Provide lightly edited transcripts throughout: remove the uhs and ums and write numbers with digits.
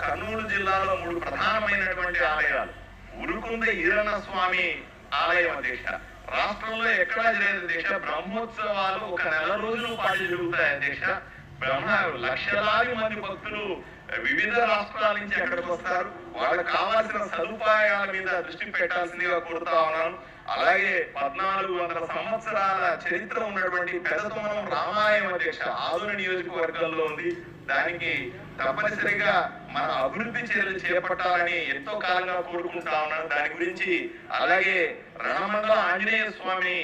కర్నూలు జిల్లాలో 3 ప్రధానమైనటువంటి ఆలయాలు. ఉరుకుంద ఈరన్న స్వామి ఆలయం అధ్యక్ష. రాష్ట్రంలో ఎక్కడా జరిగే అధ్యక్ష బ్రహ్మోత్సవాలు ఒక నెల రోజుల పాటు జరుగుతాయి అధ్యక్ష. లక్షలాది మంది భక్తులు వివిధ రాష్ట్రాల నుంచి అక్కడికి వస్తారు. వాళ్ళకి కావాల్సిన సదుపాయాల మీద దృష్టి పెట్టాల్సిందిగా కోరుతా ఉన్నాను. అలాగే 1400 సంవత్సరాల చరిత్ర ఉన్నటువంటి పెదతోనం రామాయణ అధ్యక్ష ఆదోని నియోజకవర్గంలో ఉంది. దానికి తప్పనిసరిగా మన అభివృద్ధి చర్యలు చేపట్టాలని ఎంతో కాలంగా కోరుకుంటా ఉన్నాను. దాని గురించి అలాగే రణమండల ఆంజనేయ స్వామి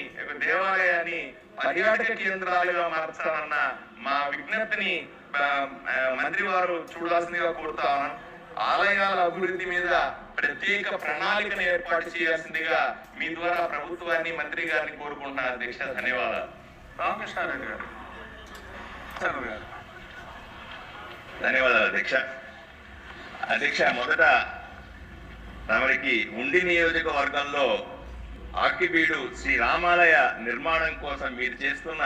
దేవాలయాన్ని పర్యాటక కేంద్రాలుగా మార్చాలన్న మా విజ్ఞప్తిని మంత్రి వారు చూడాల్సిందిగా కోరుతా ఉన్నాను. ఆలయాల అభివృద్ధి మీద ప్రత్యేక ప్రణాళికను ఏర్పాటు చేయాల్సిందిగా మీ ద్వారా ప్రభుత్వాన్ని మంత్రి గారిని కోరుకుంటున్నాను అధ్యక్ష. ధన్యవాదాలు. రామకృష్ణారెడ్డి గారు. ధన్యవాదాలు అధ్యక్ష. అధ్యక్ష, మొదట తమరికి ఉండి నియోజకవర్గంలో ఆకిబీడు శ్రీ రామాలయ నిర్మాణం కోసం మీరు చేస్తున్న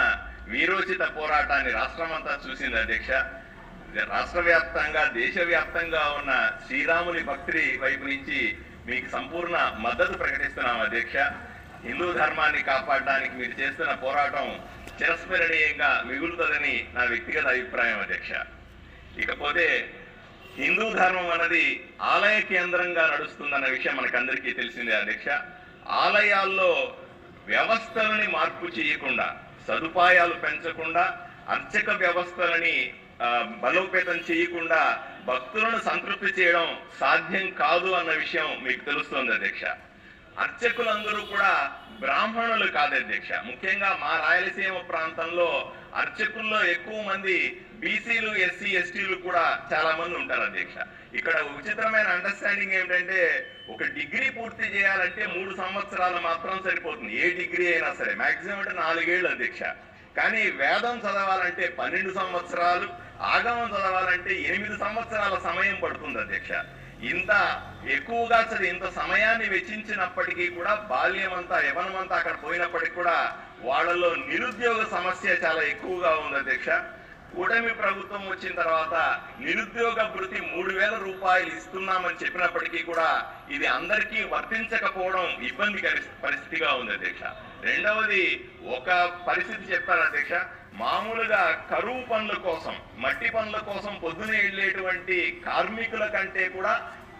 వీరోచిత పోరాటాన్ని రాష్ట్రమంతా చూసింది అధ్యక్ష. రాష్ట్ర వ్యాప్తంగా దేశవ్యాప్తంగా ఉన్న శ్రీరాముని భక్తి వైపు నుంచి మీకు సంపూర్ణ మద్దతు ప్రకటిస్తున్నాం అధ్యక్ష. హిందూ ధర్మాన్ని కాపాడడానికి మీరు చేస్తున్న పోరాటం చిరస్మరణీయంగా మిగులుతుందని నా వ్యక్తిగత అభిప్రాయం అధ్యక్ష. ఇకపోతే హిందూ ధర్మం అన్నది ఆలయ కేంద్రంగా నడుస్తుందన్న విషయం మనకందరికీ తెలిసిందే అధ్యక్ష. ఆలయాల్లో వ్యవస్థలని మార్పు చేయకుండా, సదుపాయాలు పెంచకుండా, అర్చక వ్యవస్థలని బలోపేతం చేయకుండా భక్తులను సంతృప్తి చేయడం సాధ్యం కాదు అన్న విషయం మీకు తెలుస్తుంది అధ్యక్ష. అర్చకులందరూ కూడా బ్రాహ్మణులు కాదు అధ్యక్ష. ముఖ్యంగా మా రాయలసీమ ప్రాంతంలో అర్చకుల్లో ఎక్కువ మంది బీసీలు, ఎస్సీ, ఎస్టీలు కూడా చాలా మంది ఉంటారు అధ్యక్ష. ఇక్కడ విచిత్రమైన అండర్స్టాండింగ్ ఏమిటంటే ఒక డిగ్రీ పూర్తి చేయాలంటే 3 సంవత్సరాలు మాత్రం సరిపోతుంది. ఏ డిగ్రీ అయినా సరే మాక్సిమం అంటే 4 ఏళ్ళు అధ్యక్ష. కానీ వేదం చదవాలంటే 12 సంవత్సరాలు, ఆగమం చదవాలంటే 8 సంవత్సరాల సమయం పడుతుంది అధ్యక్ష. ఇంత ఎక్కువగా ఇంత సమయాన్ని వెచ్చించినప్పటికీ కూడా బాల్యమంతా యవనమంతా అక్కడ పోయినప్పటికీ కూడా వాళ్ళలో నిరుద్యోగ సమస్య చాలా ఎక్కువగా ఉంది అధ్యక్ష. కూటమి ప్రభుత్వం వచ్చిన తర్వాత నిరుద్యోగ భృతి 3000 రూపాయలు ఇస్తున్నామని చెప్పినప్పటికీ కూడా ఇది అందరికీ వర్తించకపోవడం ఇబ్బందికర పరిస్థితిగా ఉంది అధ్యక్ష. రెండవది ఒక పరిస్థితి చెప్పాను అధ్యక్ష. మామూలుగా కరువు పనుల కోసం, మట్టి పనుల కోసం పొద్దునే వెళ్ళేటువంటి కార్మికుల కంటే కూడా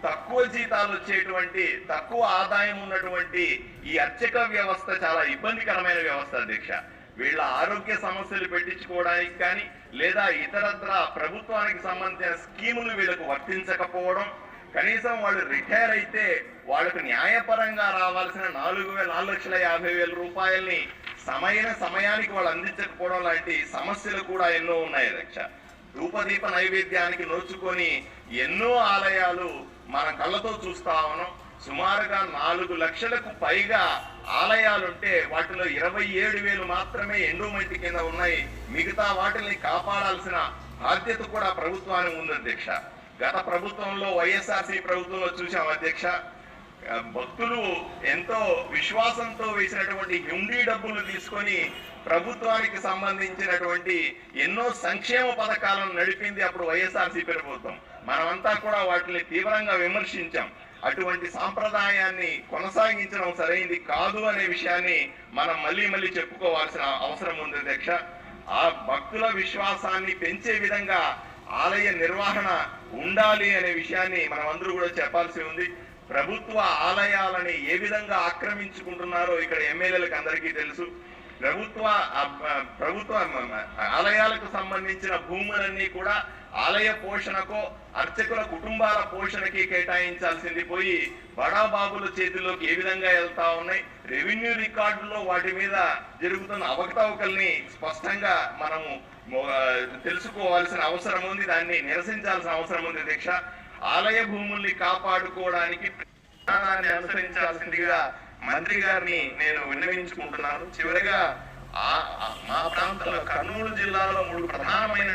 తక్కువ జీతాలు వచ్చేటువంటి, తక్కువ ఆదాయం ఉన్నటువంటి ఈ అర్చక వ్యవస్థ చాలా ఇబ్బందికరమైన వ్యవస్థ అధ్యక్ష. వీళ్ళ ఆరోగ్య సమస్యలు పెట్టించుకోవడానికి కానీ లేదా ఇతరత్ర ప్రభుత్వానికి సంబంధించిన స్కీములు వీళ్ళకు వర్తించకపోవడం, కనీసం వాళ్ళు రిటైర్ అయితే వాళ్ళకు న్యాయపరంగా రావాల్సిన 4,50,000 రూపాయల్ని సమయానికి వాళ్ళు అందించకపోవడం లాంటి సమస్యలు కూడా ఎన్నో ఉన్నాయి అధ్యక్ష. ధూపదీప నైవేద్యానికి నోచుకొని ఎన్నో ఆలయాలు మన కళ్ళతో చూస్తా ఉన్నాం. సుమారుగా 4 లక్షలకు పైగా ఆలయాలుంటే వాటిలో 27,000 మాత్రమే ఎండోమెంట్ కింద ఉన్నాయి. మిగతా వాటిని కాపాడాల్సిన బాధ్యత కూడా ప్రభుత్వానికి ఉంది అధ్యక్ష. గత ప్రభుత్వంలో వైఎస్ఆర్సీ ప్రభుత్వంలో చూసాం అధ్యక్ష. భక్తులు ఎంతో విశ్వాసంతో వేసినటువంటి హుండీ డబ్బులు తీసుకొని ప్రభుత్వానికి సంబంధించినటువంటి ఎన్నో సంక్షేమ పథకాలను నడిపింది అప్పుడు వైఎస్ఆర్సీ ప్రభుత్వం. మనమంతా కూడా వాటిని తీవ్రంగా విమర్శించాం. అటువంటి సాంప్రదాయాన్ని కొనసాగించడం సరైంది కాదు అనే విషయాన్ని మనం మళ్ళీ చెప్పుకోవాల్సిన అవసరం ఉంది అధ్యక్ష. ఆ భక్తుల విశ్వాసాన్ని పెంచే విధంగా ఆలయ నిర్వహణ ఉండాలి అనే విషయాన్ని మనం అందరూ కూడా చెప్పాల్సి ఉంది. ప్రభుత్వ ఆలయాలని ఏ విధంగా ఆక్రమించుకుంటున్నారో ఇక్కడ ఎమ్మెల్యేలకు అందరికీ తెలుసు. ప్రభుత్వ ఆలయాలకు సంబంధించిన భూములన్నీ కూడా ఆలయ పోషణకో, అర్చకుల కుటుంబాల పోషణకి కేటాయించాల్సింది పోయి బడాబాబుల చేతిలోకి ఏ విధంగా వెళ్తా ఉన్నాయి. రెవెన్యూ రికార్డుల్లో వాటి మీద జరుగుతున్న అవకతవకల్ని స్పష్టంగా మనము తెలుసుకోవాల్సిన అవసరం ఉంది. దాన్ని నిరసించాల్సిన అవసరం ఉంది అధ్యక్ష. ఆలయ భూముల్ని కాపాడుకోవడానికి విధానాన్ని అనుసరించాల్సిందిగా మంత్రి గారిని నేను విన్నవించుకుంటున్నాను. చివరిగా మా ప్రాంతంలో కర్నూలు జిల్లాలో 3 ప్రధానమైన